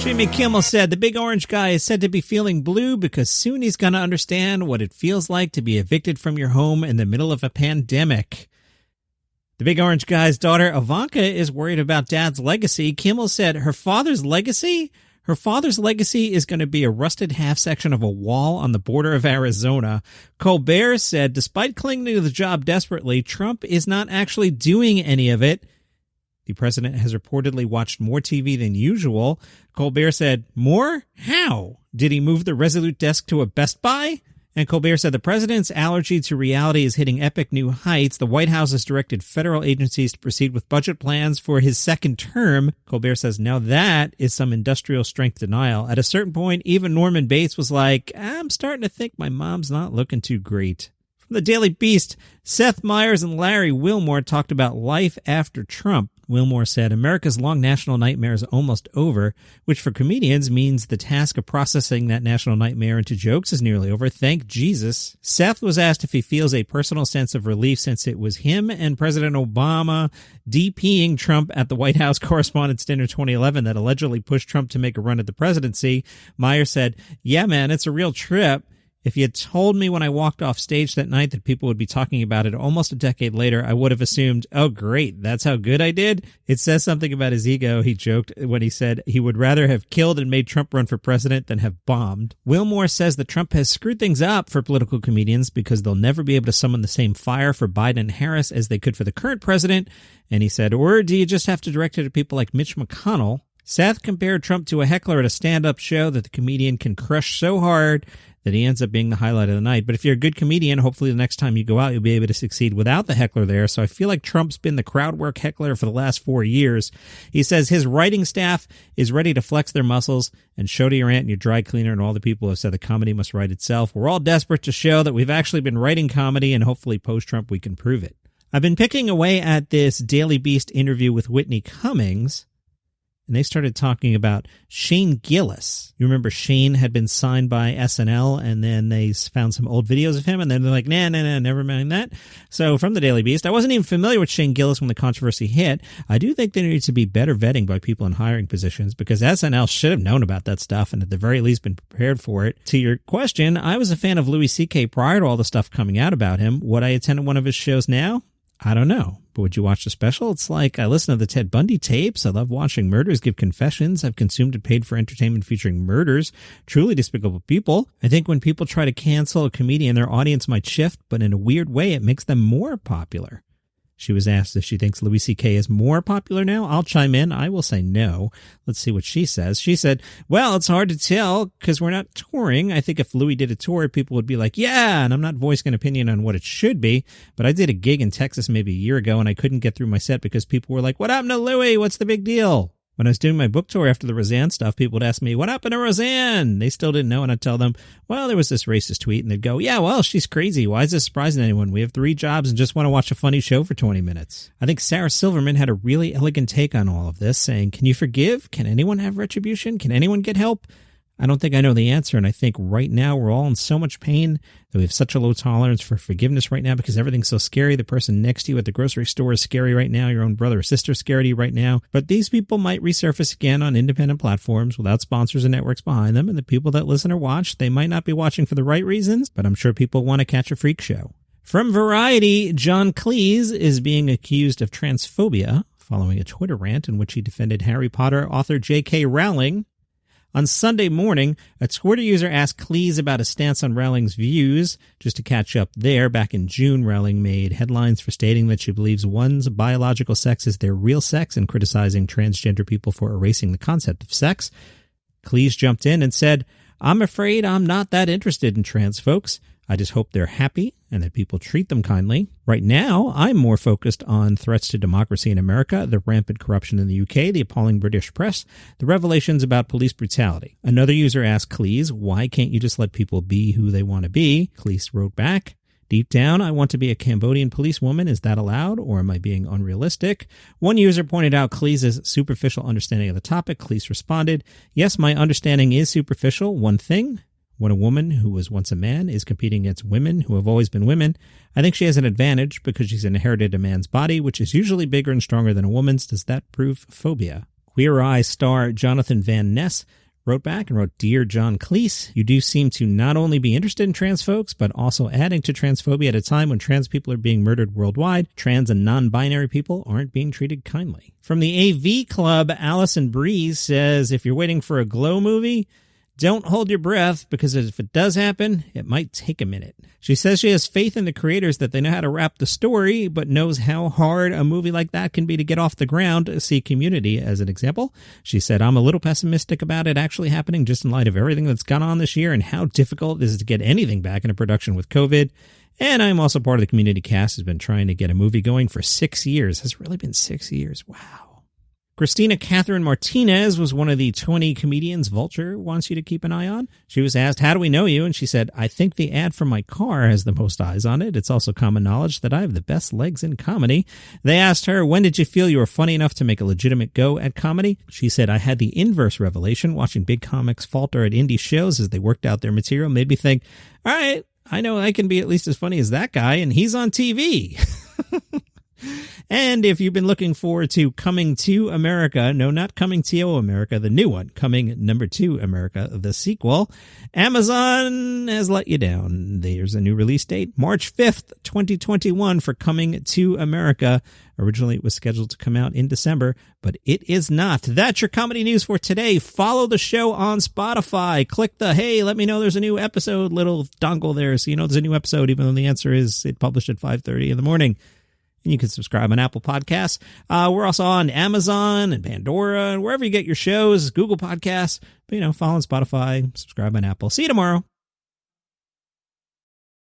Jimmy Kimmel said the big orange guy is said to be feeling blue because soon he's going to understand what it feels like to be evicted from your home in the middle of a pandemic. The big orange guy's daughter, Ivanka, is worried about dad's legacy. Kimmel said her father's legacy? Her father's legacy is going to be a rusted half section of a wall on the border of Arizona. Colbert said despite clinging to the job desperately, Trump is not actually doing any of it. The president has reportedly watched more TV than usual. Colbert said, more? How? Did he move the Resolute desk to a Best Buy? And Colbert said the president's allergy to reality is hitting epic new heights. The White House has directed federal agencies to proceed with budget plans for his second term. Colbert says now that is some industrial strength denial. At a certain point, even Norman Bates was like, I'm starting to think my mom's not looking too great. From the Daily Beast, Seth Meyers and Larry Wilmore talked about life after Trump. Wilmore said, America's long national nightmare is almost over, which for comedians means the task of processing that national nightmare into jokes is nearly over. Thank Jesus. Seth was asked if he feels a personal sense of relief since it was him and President Obama DPing Trump at the White House Correspondents' Dinner 2011 that allegedly pushed Trump to make a run at the presidency. Meyer said, yeah, man, it's a real trip. If you had told me when I walked off stage that night that people would be talking about it almost a decade later, I would have assumed, oh, great, that's how good I did. It says something about his ego, he joked when he said he would rather have killed and made Trump run for president than have bombed. Wilmore says that Trump has screwed things up for political comedians because they'll never be able to summon the same fire for Biden and Harris as they could for the current president. And he said, or do you just have to direct it to people like Mitch McConnell? Seth compared Trump to a heckler at a stand-up show that the comedian can crush so hard that he ends up being the highlight of the night. But if you're a good comedian, hopefully the next time you go out, you'll be able to succeed without the heckler there. So I feel like Trump's been the crowd work heckler for the last 4 years. He says his writing staff is ready to flex their muscles and show to your aunt and your dry cleaner and all the people who have said the comedy must write itself. We're all desperate to show that we've actually been writing comedy, and hopefully post-Trump we can prove it. I've been picking away at this Daily Beast interview with Whitney Cummings, and they started talking about Shane Gillis. You remember Shane had been signed by SNL, and then they found some old videos of him, and then they're like, nah, never mind that. So from the Daily Beast, I wasn't even familiar with Shane Gillis when the controversy hit. I do think there needs to be better vetting by people in hiring positions, because SNL should have known about that stuff and at the very least been prepared for it. To your question, I was a fan of Louis C.K. prior to all the stuff coming out about him. Would I attend one of his shows now? I don't know. But would you watch the special? It's like I listen to the Ted Bundy tapes. I love watching murderers give confessions. I've consumed and paid for entertainment featuring murders. Truly despicable people. I think when people try to cancel a comedian, their audience might shift, but in a weird way, it makes them more popular. She was asked if she thinks Louis C.K. is more popular now. I'll chime in. I will say no. Let's see what she says. She said, well, it's hard to tell because we're not touring. I think if Louis did a tour, people would be like, yeah, and I'm not voicing an opinion on what it should be. But I did a gig in Texas maybe a year ago, and I couldn't get through my set because people were like, what happened to Louis? What's the big deal? When I was doing my book tour after the Roseanne stuff, people would ask me, what happened to Roseanne? They still didn't know, and I'd tell them, well, there was this racist tweet, and they'd go, yeah, well, she's crazy. Why is this surprising anyone? We have 3 jobs and just want to watch a funny show for 20 minutes. I think Sarah Silverman had a really elegant take on all of this, saying, can you forgive? Can anyone have retribution? Can anyone get help? I don't think I know the answer, and I think right now we're all in so much pain that we have such a low tolerance for forgiveness right now because everything's so scary. The person next to you at the grocery store is scary right now. Your own brother or sister is scary to you right now. But these people might resurface again on independent platforms without sponsors and networks behind them, and the people that listen or watch, they might not be watching for the right reasons, but I'm sure people want to catch a freak show. From Variety, John Cleese is being accused of transphobia following a Twitter rant in which he defended Harry Potter author J.K. Rowling. On Sunday morning, a Twitter user asked Cleese about his stance on Rowling's views. Just to catch up there, back in June, Rowling made headlines for stating that she believes one's biological sex is their real sex and criticizing transgender people for erasing the concept of sex. Cleese jumped in and said, I'm afraid I'm not that interested in trans folks. I just hope they're happy and that people treat them kindly. Right now, I'm more focused on threats to democracy in America, the rampant corruption in the UK, the appalling British press, the revelations about police brutality. Another user asked Cleese, why can't you just let people be who they want to be? Cleese wrote back, deep down, I want to be a Cambodian policewoman. Is that allowed, or am I being unrealistic? One user pointed out Cleese's superficial understanding of the topic. Cleese responded, yes, my understanding is superficial. One thing, when a woman who was once a man is competing against women who have always been women, I think she has an advantage because she's inherited a man's body, which is usually bigger and stronger than a woman's. Does that prove phobia? Queer Eye star Jonathan Van Ness wrote back and wrote, "Dear John Cleese, you do seem to not only be interested in trans folks, but also adding to transphobia at a time when trans people are being murdered worldwide. Trans and non-binary people aren't being treated kindly." From the AV Club, Alison Brie says, "If you're waiting for a Glow movie, don't hold your breath, because if it does happen, it might take a minute." She says she has faith in the creators that they know how to wrap the story, but knows how hard a movie like that can be to get off the ground. See Community as an example. She said, "I'm a little pessimistic about it actually happening, just in light of everything that's gone on this year and how difficult it is to get anything back into production with COVID. And I'm also part of the Community cast who's been trying to get a movie going for 6 years." Has it really been 6 years? Wow. Christina Catherine Martinez was one of the 20 comedians Vulture wants you to keep an eye on. She was asked, "How do we know you?" And she said, "I think the ad for my car has the most eyes on it. It's also common knowledge that I have the best legs in comedy." They asked her, "When did you feel you were funny enough to make a legitimate go at comedy?" She said, "I had the inverse revelation. Watching big comics falter at indie shows as they worked out their material made me think, all right, I know I can be at least as funny as that guy, and he's on TV." And if you've been looking forward to Coming to America, no, not Coming to America, the new one, Coming #2 America, the sequel, Amazon has let you down. There's a new release date, March 5th, 2021 for Coming to America. Originally, it was scheduled to come out in December, but it is not. That's your comedy news for today. Follow the show on Spotify. Click the, "Hey, let me know there's a new episode," little dongle there so you know there's a new episode, even though the answer is it published at 5:30 in the morning. And you can subscribe on Apple Podcasts. We're also on Amazon and Pandora and wherever you get your shows, Google Podcasts. But, follow on Spotify, subscribe on Apple. See you tomorrow.